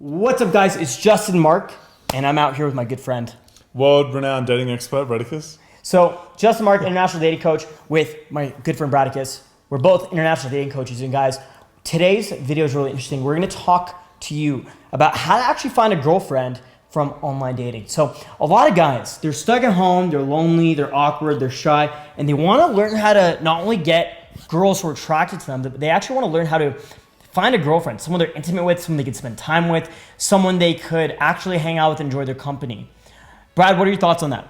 What's up, guys? It's Justin Marc, and I'm out here with my good friend, world-renowned dating expert, Bradicus. So, Justin Marc, international dating coach, with my good friend Bradicus. We're both international dating coaches, and guys, today's video is really interesting. We're going to talk to you about how to actually find a girlfriend from online dating. So, a lot of guys, they're stuck at home, they're lonely, they're awkward, they're shy, and they want to learn how to not only get girls who are attracted to them, but they actually want to learn how to find a girlfriend, someone they're intimate with, someone they can spend time with, someone they could actually hang out with and enjoy their company. Brad, what are your thoughts on that?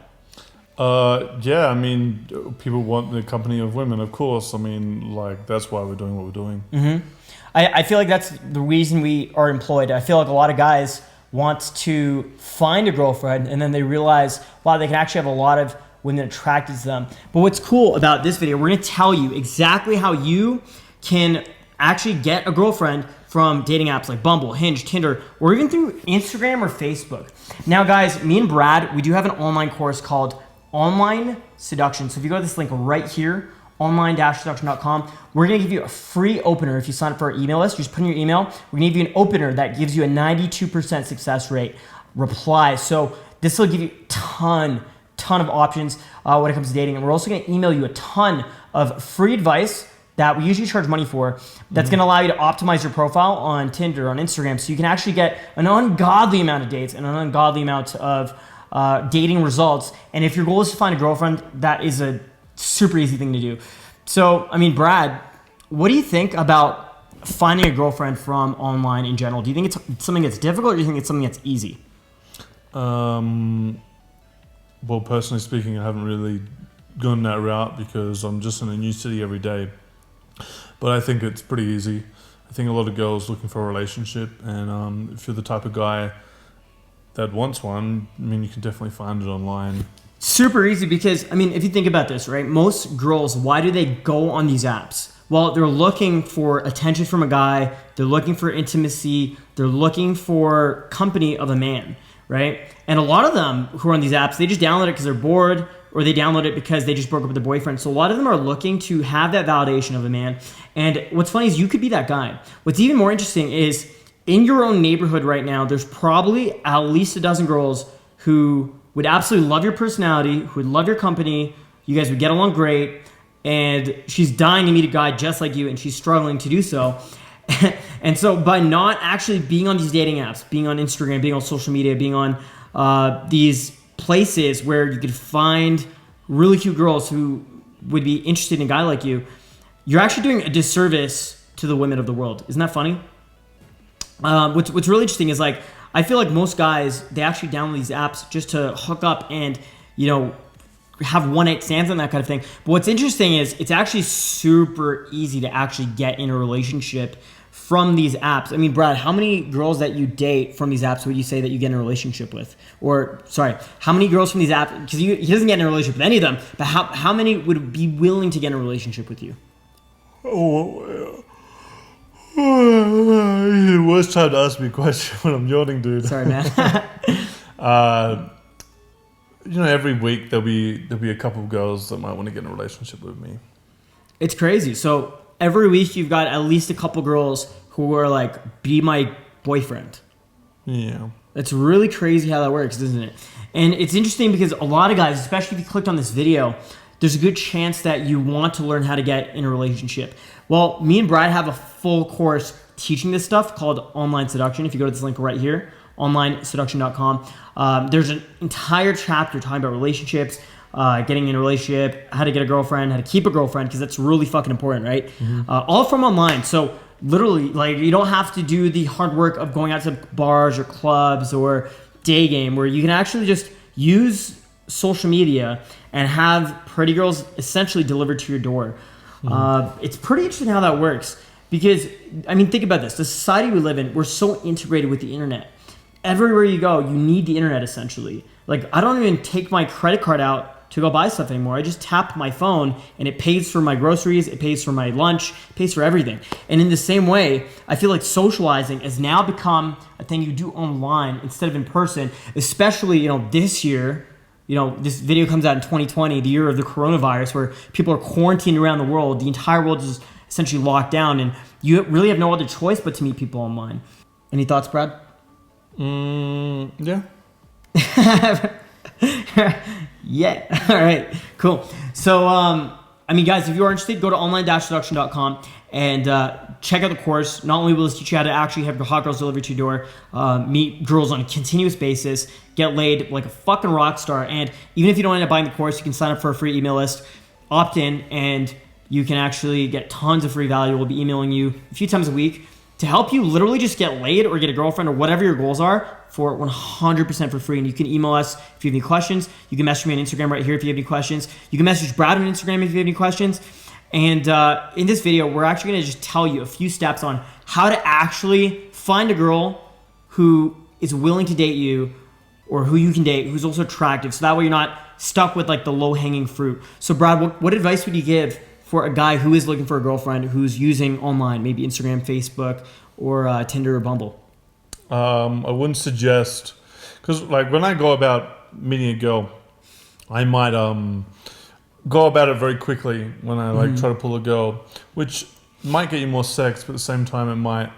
Yeah, I mean, people want the company of women, of course. I mean, like, that's why we're doing what we're doing. Mm-hmm. I feel like that's the reason we are employed. I feel like a lot of guys want to find a girlfriend, and then they realize, wow, they can actually have a lot of women attracted to them. But what's cool about this video, we're going to tell you exactly how you can actually get a girlfriend from dating apps like Bumble, Hinge, Tinder, or even through Instagram or Facebook. Now, guys, me and Brad, we do have an online course called Online Seduction. So if you go to this link right here, online-seduction.com, we're going to give you a free opener if you sign up for our email list. You just put in your email. We're going to give you an opener that gives you a 92% success rate reply. So this will give you a ton of options when it comes to dating. And we're also going to email you a ton of free advice that we usually charge money for, that's going to allow you to optimize your profile on Tinder, on Instagram, so you can actually get an ungodly amount of dates and an ungodly amount of dating results. And if your goal is to find a girlfriend, that is a super easy thing to do. So, I mean, Brad, what do you think about finding a girlfriend from online in general? Do you think it's something that's difficult, or do you think it's something that's easy? Well, personally speaking, I haven't really gone that route because I'm just in a new city every day. But I think it's pretty easy. I think a lot of girls looking for a relationship, and if you're the type of guy that wants one, I mean, you can definitely find it online. Super easy because, I mean, if you think about this, right? Most girls, why do they go on these apps? Well, they're looking for attention from a guy. They're looking for intimacy. They're looking for company of a man, right? And a lot of them who are on these apps, they just download it because they're bored, or they download it because they just broke up with their boyfriend. So a lot of them are looking to have that validation of a man. And what's funny is you could be that guy. What's even more interesting is in your own neighborhood right now, there's probably at least a dozen girls who would absolutely love your personality, who would love your company. You guys would get along great. And she's dying to meet a guy just like you, and she's struggling to do so. And so by not actually being on these dating apps, being on Instagram, being on social media, being on these places where you could find really cute girls who would be interested in a guy like you, you're actually doing a disservice to the women of the world. Isn't that funny? What's really interesting is, like, I feel like most guys, they actually download these apps just to hook up and, you know, have one-night stands and that kind of thing. But what's interesting is it's actually super easy to actually get in a relationship from these apps. I mean, Brad, how many girls that you date from these apps would you say that you get in a relationship with? Or, sorry, how many girls from these apps, because he doesn't get in a relationship with any of them, but how many would be willing to get in a relationship with you? Oh, the worst time to ask me a question when I'm yawning, dude. Sorry, man. You know, every week there'll be a couple of girls that might want to get in a relationship with me. It's crazy. So every week you've got at least a couple girls who are like, be my boyfriend. Yeah. It's really crazy how that works, isn't it? And it's interesting because a lot of guys, especially if you clicked on this video, there's a good chance that you want to learn how to get in a relationship. Well, me and Brad have a full course teaching this stuff called Online Seduction. If you go to this link right here, online-seduction.com, there's an entire chapter talking about relationships, getting in a relationship, how to get a girlfriend, how to keep a girlfriend, because that's really fucking important, right? Mm-hmm. All from online. So literally, like, you don't have to do the hard work of going out to bars or clubs or day game, where you can actually just use social media and have pretty girls essentially delivered to your door. Mm-hmm. It's pretty interesting how that works because, I mean, think about this. The society we live in, we're so integrated with the internet. Everywhere you go, you need the internet essentially. Like, I don't even take my credit card out to go buy stuff anymore. I just tap my phone and it pays for my groceries, it pays for my lunch, it pays for everything. And in the same way, I feel like socializing has now become a thing you do online instead of in person, especially, you know, this year. You know, this video comes out in 2020, the year of the coronavirus, where people are quarantined around the world. The entire world is essentially locked down, and you really have no other choice but to meet people online. Any thoughts, Brad? Yeah. Yeah. All right. Cool. So, I mean, guys, if you are interested, go to online-seduction.com and check out the course. Not only will this teach you how to actually have your hot girls delivered to your door, meet girls on a continuous basis, get laid like a fucking rock star, and even if you don't end up buying the course, you can sign up for a free email list, opt in, and you can actually get tons of free value. We'll be emailing you a few times a week to help you literally just get laid or get a girlfriend or whatever your goals are for 100% for free. And you can email us if you have any questions. You can message me on Instagram right here if you have any questions. You can message Brad on Instagram if you have any questions. And in this video, we're actually going to just tell you a few steps on how to actually find a girl who is willing to date you or who you can date, who's also attractive. So that way you're not stuck with like the low-hanging fruit. So Brad, what advice would you give for a guy who is looking for a girlfriend who's using online, maybe Instagram, Facebook, or Tinder or Bumble? I wouldn't suggest, because like when I go about meeting a girl, I might go about it very quickly when I like try to pull a girl, which might get you more sex, but at the same time it might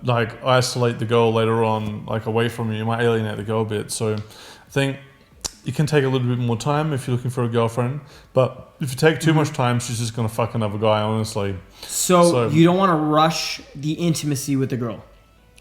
like isolate the girl later on, like away from you. You might alienate the girl a bit. So I think you can take a little bit more time if you're looking for a girlfriend, but if you take too much time, she's just gonna fuck another guy, honestly. So you don't want to rush the intimacy with the girl.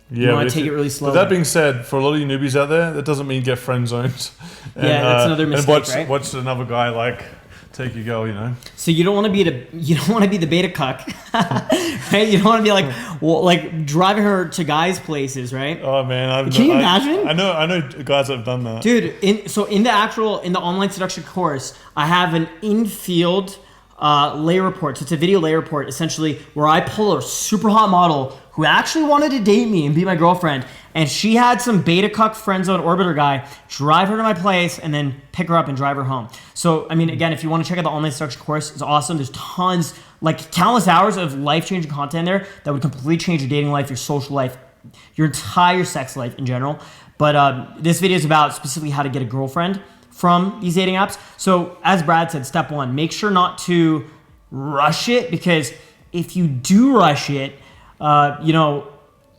Yeah, you want to take it really slow. But that being said, for a lot of you newbies out there, that doesn't mean get friend zoned. Yeah, that's another mistake, right? Watch another guy like take your girl, you know. So you don't want to be the beta cuck, right? You don't want to be like driving her to guys' places, right? Oh man, can you imagine? I know guys that have done that, dude. In the online seduction course, I have an in-field lay report. So it's a video lay report, essentially, where I pull a super hot model who actually wanted to date me and be my girlfriend, and she had some beta cuck friend zone orbiter guy drive her to my place and then pick her up and drive her home. So, I mean, again, if you want to check out the online seduction course, it's awesome. There's tons, like countless hours of life-changing content there that would completely change your dating life, your social life, your entire sex life in general. But this video is about specifically how to get a girlfriend from these dating apps. So as Brad said, step one, make sure not to rush it, because if you do rush it,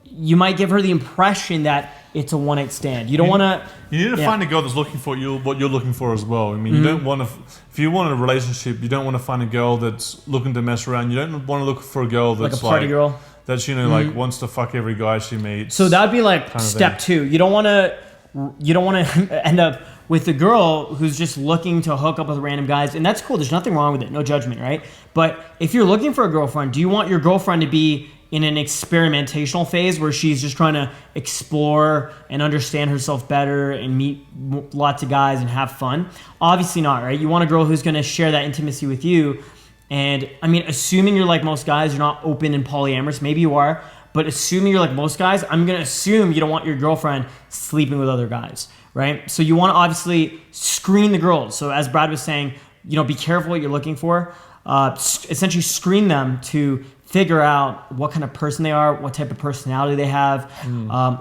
you might give her the impression that it's a one-night stand. You don't want to... You need to find a girl that's looking for you, what you're looking for as well. I mean, you don't want to... If you want a relationship, you don't want to find a girl that's looking to mess around. You don't want to look for a girl that's like a party girl. That's, like wants to fuck every guy she meets. So that would be like step two. You don't want to end up with the girl who's just looking to hook up with random guys, and that's cool. There's nothing wrong with it. No judgment, right? But if you're looking for a girlfriend, do you want your girlfriend to be in an experimentational phase where she's just trying to explore and understand herself better and meet lots of guys and have fun? Obviously not, right? You want a girl who's going to share that intimacy with you. And I mean, assuming you're like most guys, you're not open and polyamorous. Maybe you are, but assuming you're like most guys, I'm going to assume you don't want your girlfriend sleeping with other guys, right? So you want to obviously screen the girls. So as Brad was saying, be careful what you're looking for. Essentially screen them to figure out what kind of person they are, what type of personality they have,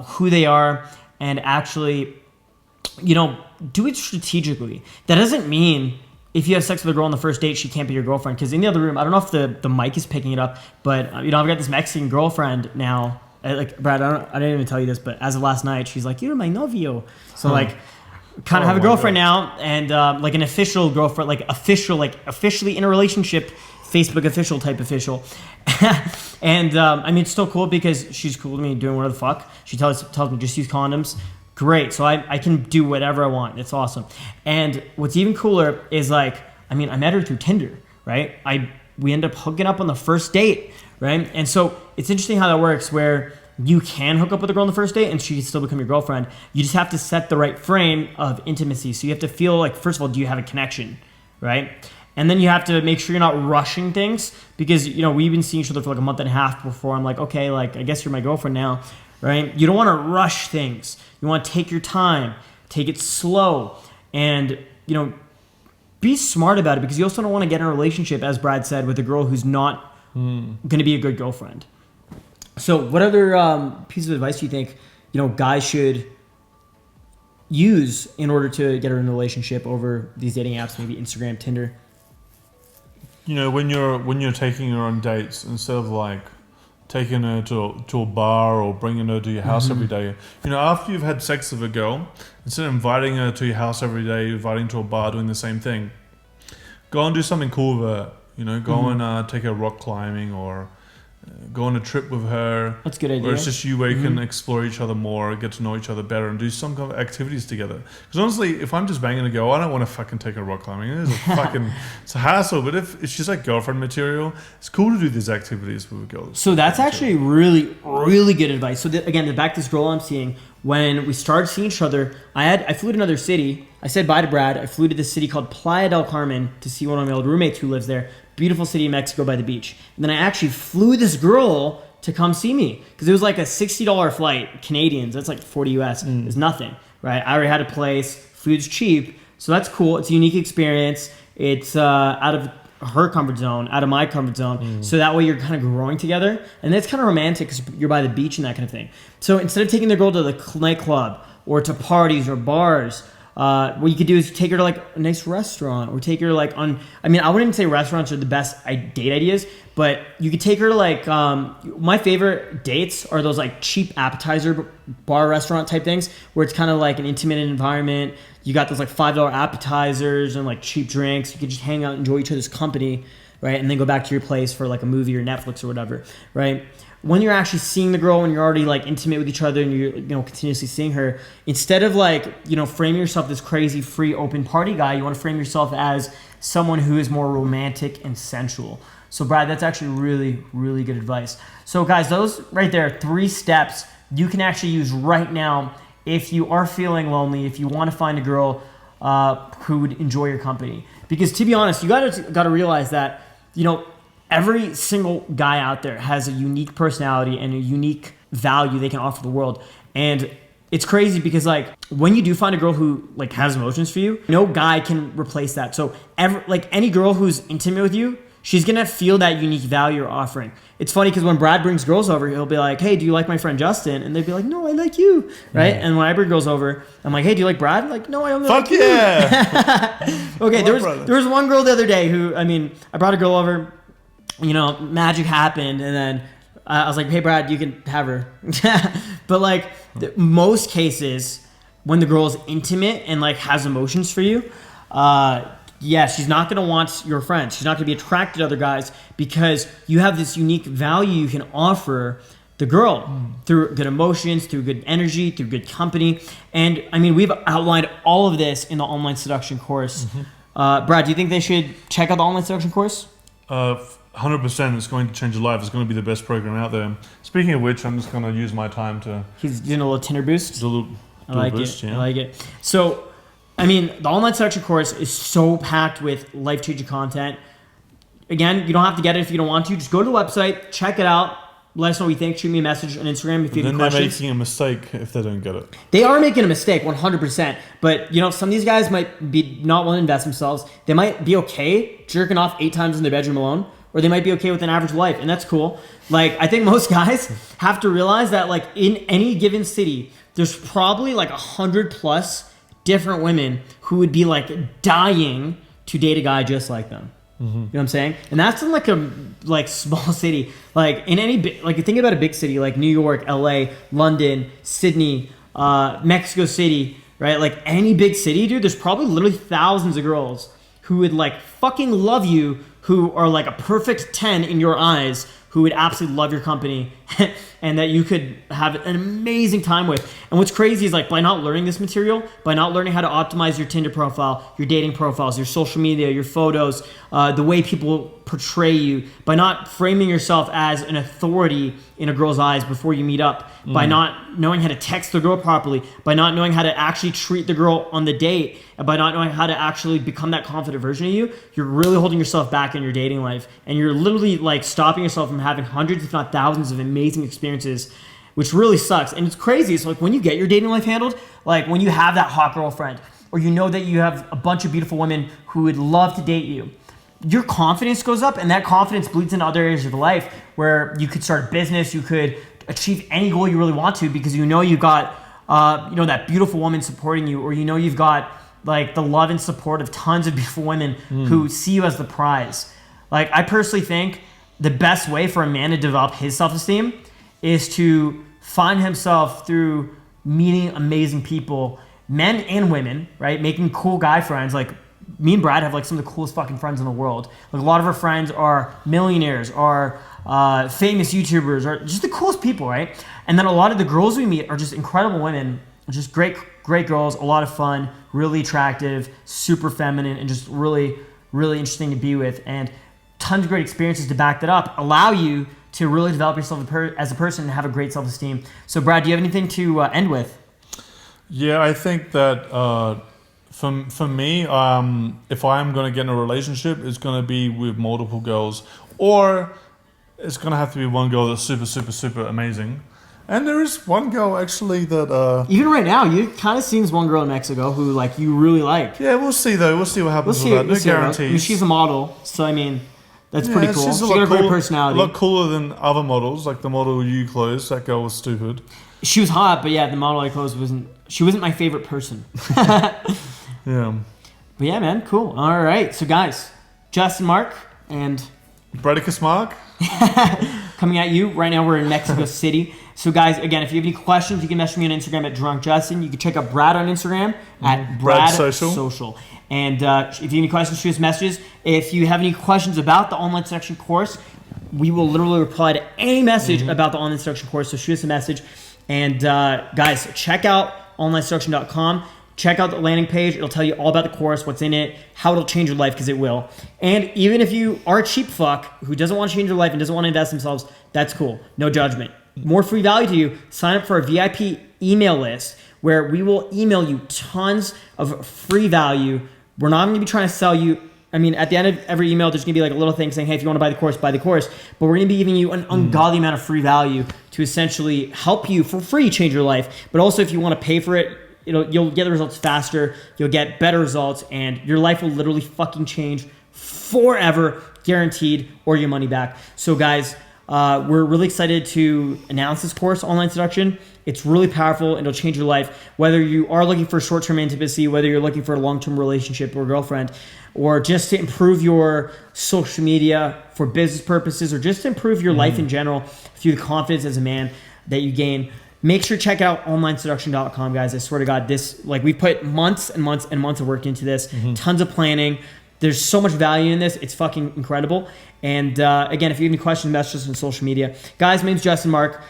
who they are, and actually, do it strategically. That doesn't mean if you have sex with a girl on the first date, she can't be your girlfriend. Because in the other room, I don't know if the mic is picking it up, but I've got this Mexican girlfriend now. Like Brad, I didn't even tell you this, but as of last night, she's like, "You're my novio." So kind of have a girlfriend now, and like an official girlfriend, officially in a relationship, Facebook official type official. And I mean, it's still cool because she's cool to me doing whatever the fuck. She tells me just use condoms. Great. So I can do whatever I want. It's awesome. And what's even cooler is I met her through Tinder, right? We end up hooking up on the first date, right? And so it's interesting how that works, where you can hook up with a girl on the first date and she can still become your girlfriend. You just have to set the right frame of intimacy. So you have to feel like, first of all, do you have a connection, right? And then you have to make sure you're not rushing things, because, we've been seeing each other for like a month and a half before I'm like, okay, I guess you're my girlfriend now, right? You don't want to rush things. You want to take your time, take it slow, and, be smart about it, because you also don't want to get in a relationship, as Brad said, with a girl who's not going to be a good girlfriend. So what other pieces of advice do you think, guys should use in order to get her in a relationship over these dating apps, maybe Instagram, Tinder? When you're taking her on dates, instead of taking her to a bar or bringing her to your house every day. You know, after you've had sex with a girl, instead of inviting her to your house every day, inviting her to a bar, doing the same thing, go and do something cool with her. You know, go and take her rock climbing or go on a trip with her. That's a good idea. Where it's just you where you can explore each other more, get to know each other better, and do some kind of activities together. Because honestly, if I'm just banging a girl, I don't want to fucking take her rock climbing. It is it's a hassle. But if she's like girlfriend material, it's cool to do these activities with a girl. So that's actually really, really good advice. So again, back to this girl I'm seeing, when we started seeing each other, I flew to another city. I said bye to Brad. I flew to this city called Playa del Carmen to see one of my old roommates who lives there. Beautiful city in Mexico by the beach. And then I actually flew this girl to come see me because it was like a $60 flight, Canadians. That's like 40 US. It's nothing, right? I already had a place. Food's cheap. So that's cool. It's a unique experience. It's out of her comfort zone, out of my comfort zone. So that way you're kind of growing together. And it's kind of romantic because you're by the beach and that kind of thing. So instead of taking the girl to the nightclub or to parties or bars, what you could do is take her to like a nice restaurant or take her like on, I mean, I wouldn't even say restaurants are the best date ideas, but you could take her to like, my favorite dates are those like cheap appetizer bar restaurant type things where it's kind of like an intimate environment. You got those like $5 appetizers and like cheap drinks. You could just hang out, enjoy each other's company, right? And then go back to your place for like a movie or Netflix or whatever, right? When you're actually seeing the girl, when you're already like intimate with each other and you're, you know, continuously seeing her, instead of like, you know, framing yourself this crazy free open party guy, you want to frame yourself as someone who is more romantic and sensual. So Brad, that's actually really, really good advice. So guys, those right there, 3 steps you can actually use right now if you are feeling lonely, if you want to find a girl who would enjoy your company. Because to be honest, you gotta realize that, you know, every single guy out there has a unique personality and a unique value they can offer the world. And it's crazy because like when you do find a girl who like has emotions for you, no guy can replace that. So any girl who's intimate with you, she's gonna feel that unique value you're offering. It's funny because when Brad brings girls over, he'll be like, "Hey, do you like my friend Justin?" And they'd be like, "No, I like you," right? And when I bring girls over, I'm like, "Hey, do you like Brad?" Like, "No, I only like you." Okay, there was one girl the other day who, I mean, I brought a girl over. You know, magic happened, and then I was like, "Hey, Brad, you can have her." But like most cases, when the girl is intimate and like has emotions for you, she's not gonna want your friends. She's not gonna be attracted to other guys because you have this unique value you can offer the girl through good emotions, through good energy, through good company. And I mean, we've outlined all of this in the online seduction course. Brad, do you think they should check out the online seduction course? 100%, it's going to change your life. It's going to be the best program out there. Speaking of which, I'm just going to use my time to... He's doing a little Tinder boost? I like it. I like it. So, I mean, the online seduction course is so packed with life-changing content. Again, you don't have to get it if you don't want to. Just go to the website, check it out, let us know what you think. Shoot me a message on Instagram if you have any questions. Then they're making a mistake if they don't get it. They are making a mistake, 100%. But, you know, some of these guys might be not willing to invest themselves. They might be okay jerking off 8 times in their bedroom alone. Or they might be okay with an average life, and that's cool. Like, I think most guys have to realize that, like, in any given city, there's probably, like, 100+ different women who would be, like, dying to date a guy just like them. You know what I'm saying? And that's in, like, a small city. Like, in any... think about a big city, like New York, LA, London, Sydney, Mexico City, right? Like, any big city, dude, there's probably literally thousands of girls who would, like, fucking love you, who are like a perfect 10 in your eyes, who would absolutely love your company and that you could have an amazing time with. And what's crazy is like by not learning this material, by not learning how to optimize your Tinder profile, your dating profiles, your social media, your photos, the way people portray you, by not framing yourself as an authority in a girl's eyes before you meet up, by not knowing how to text the girl properly, by not knowing how to actually treat the girl on the date, and by not knowing how to actually become that confident version of you, you're really holding yourself back in your dating life. And you're literally like stopping yourself from having hundreds, if not thousands of amazing experiences, which really sucks. And it's crazy. So like when you get your dating life handled, like when you have that hot girlfriend, or you know that you have a bunch of beautiful women who would love to date you, your confidence goes up, and that confidence bleeds into other areas of life where you could start a business, you could achieve any goal you really want to, because you know you've got that beautiful woman supporting you, or you know you've got like the love and support of tons of beautiful women who see you as the prize. Like I personally think the best way for a man to develop his self-esteem is to find himself through meeting amazing people, men and women, right? Making cool guy friends. Like me and Brad have like some of the coolest fucking friends in the world. Like a lot of our friends are millionaires, are famous YouTubers, are just the coolest people, right? And then a lot of the girls we meet are just incredible women, just great girls, a lot of fun, really attractive, super feminine, and just really, really interesting to be with. And tons of great experiences to back that up allow you to really develop yourself as a person and have a great self-esteem. So Brad, do you have anything to end with? Yeah, I think that for me, if I'm going to get in a relationship, it's going to be with multiple girls, or it's going to have to be one girl that's super, super, super amazing. And there is one girl actually that... Even right now, you kind of seems one girl in Mexico who like you really like. Yeah, we'll see though. We'll see what happens with that. No guarantees. I mean, she's a model, so I mean, that's pretty cool. She's got a great personality. A lot cooler than other models, like the model you clothes. That girl was stupid. She was hot, but yeah, the model I clothes wasn't my favorite person. Yeah. But yeah, man, cool. All right, so guys, Justin, Marc, and... Bradicus Marc. Coming at you. Right now we're in Mexico City. So guys, again, if you have any questions, you can message me on Instagram at DrunkJustin. You can check out Brad on Instagram at Brad Social. And if you have any questions, shoot us messages. If you have any questions about the online seduction course, we will literally reply to any message about the online seduction course. So shoot us a message. And guys, check out onlineseduction.com. Check out the landing page. It'll tell you all about the course, what's in it, how it'll change your life, because it will. And even if you are a cheap fuck who doesn't want to change your life and doesn't want to invest themselves, that's cool. No judgment. More free value to you. Sign up for our VIP email list where we will email you tons of free value. We're not going to be trying to sell you. I mean, at the end of every email, there's going to be like a little thing saying, hey, if you want to buy the course, buy the course. But we're going to be giving you an ungodly amount of free value to essentially help you for free change your life. But also if you want to pay for it, you'll get the results faster, you'll get better results, and your life will literally fucking change forever, guaranteed, or your money back. So guys, we're really excited to announce this course, Online Seduction. It's really powerful and it'll change your life. Whether you are looking for short-term intimacy, whether you're looking for a long-term relationship or girlfriend, or just to improve your social media for business purposes, or just to improve your life in general through the confidence as a man that you gain, make sure to check out onlineseduction.com, guys. I swear to God, we put months and months and months of work into this, tons of planning. There's so much value in this. It's fucking incredible. And again, if you have any questions, message us on social media. Guys, my name's Justin, Marc.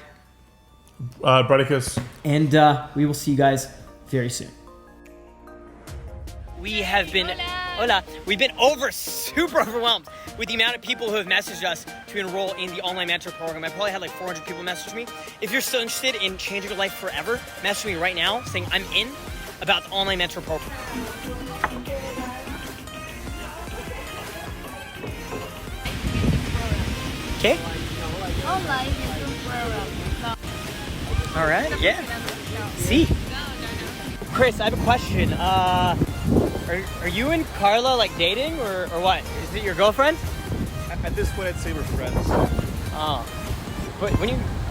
Bradicus. And we will see you guys very soon. We've been super overwhelmed with the amount of people who have messaged us to enroll in the online mentor program. I probably had like 400 people message me. If you're still interested in changing your life forever, message me right now saying I'm in about the online mentor program. Okay? All right, yeah. See? Chris, I have a question. Are you and Carla like dating or what? Is it your girlfriend? At this point, I'd say we're friends. Oh. But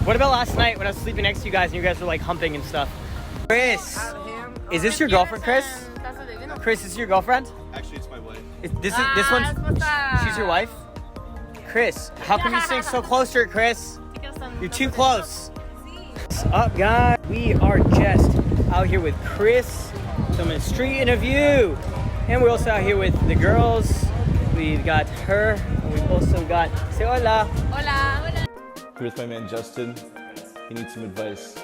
what about last night when I was sleeping next to you guys and you guys were like humping and stuff? Chris, is this your girlfriend, Chris? Chris, is this your girlfriend? Actually, it's my wife. This one's, she's your wife? Chris, how come you sitting so close to her, Chris? You're too close. What's up, guys? We are just out here with Chris, filming a street interview. And we're also out here with the girls. We've got her, and we've also got, say hola. Hola. Here with my man Justin. He needs some advice.